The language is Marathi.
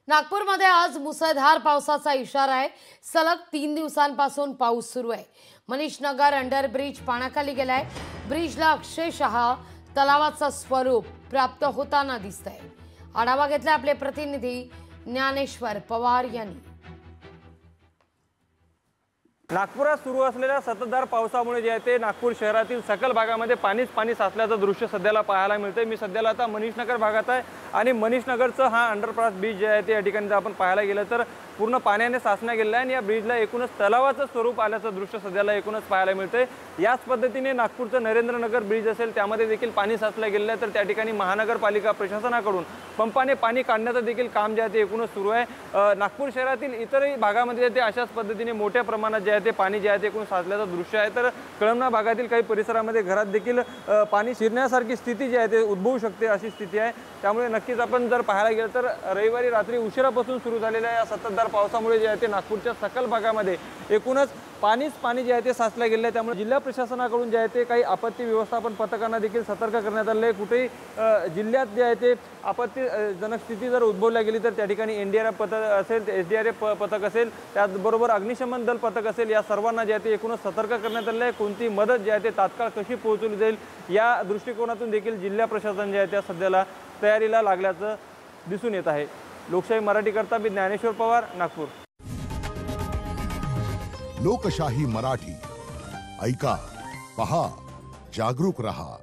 नागपूरमध्ये आज मुसळधार पावसाचा इशारा आहे। सलग 3 दिवसांपासून पाऊस सुरू आहे। मनीषनगर अंडरब्रिज पाण्याखाली गेलाय। ब्रिजला अक्षरशः तलावाचं स्वरूप प्राप्त होताना दिसतंय। आढावा घेतला आपले प्रतिनिधी ज्ञानेश्वर पवार यांनी। नागपुरात सुरू असलेल्या सततधार पावसामुळे जे आहे ते नागपूर शहरातील सकल भागामध्ये पाणी साचल्याचं दृश्य सध्याला पाहायला मिळतंय। मी सध्याला आता मनीषनगर भागात आहे आणि मनीषनगरचं हा अंडरपास ब्रिज जे आहे ते या ठिकाणी जर आपण पाहायला गेलं तर पूर्ण पाण्याने साचण्या गेलेला आहे आणि या ब्रिजला एकूणच तलावाचं स्वरूप आल्याचं दृश्य सध्याला एकूणच पाहायला मिळतंय। याच पद्धतीने नागपूरचं नरेंद्रनगर ब्रिज असेल त्यामध्ये देखील पाणी साचलं गेलेलं आहे, तर त्या ठिकाणी महानगरपालिका प्रशासनाकडून पंपाने पाणी काढण्याचं देखील काम जे आहे ते एकूणच सुरू आहे। नागपूर शहरातील इतरही भागामध्ये ते अशाच पद्धतीने मोठ्या प्रमाणात जे आहे ते पाणी जे आहे ते एकूण साचल्याचं दृश्य आहे। तर कळमना भागातील काही परिसरामध्ये घरात देखील पाणी शिरण्यासारखी स्थिती जी आहे ते उद्भवू शकते अशी स्थिती आहे। त्यामुळे नक्कीच आपण जर पाहायला गेलं तर रविवारी रात्री उशिरापासून सुरू झालेल्या या सततधार पावसामुळे जे आहे ते नागपूरच्या सकल भागामध्ये एकूणच पाणी जे आहे ते साचलं गेलं आहे। त्यामुळे जिल्हा प्रशासनाकडून जे आहे ते काही आपत्ती व्यवस्थापन पथकांना देखील सतर्क करण्यात आले आहे। कुठेही जिल्ह्यात जे आहे ते आपत्तीजनक स्थिती जर उद्भवल्या गेली तर त्या ठिकाणी एनडीआरएफ पथक असेल, एसडीआरएफ पथक असेल, त्याचबरोबर अग्निशमन दल पथक असेल, या सर्वांना जे आहे ते एकूणच सतर्क करण्यात आले आहे। कोणती मदत जी आहे ते तात्काळ कशी पोहोचवली जाईल या दृष्टिकोनातून देखील जिल्हा प्रशासन जे आहे त्या सध्याला तयारीला लागल्याचं दिसून येत आहे। लोकशाही मराठी करता मी ज्ञानेश्वर पवार, नागपूर। लोकशाही मराठी ऐका, पहा, जागरूक रहा।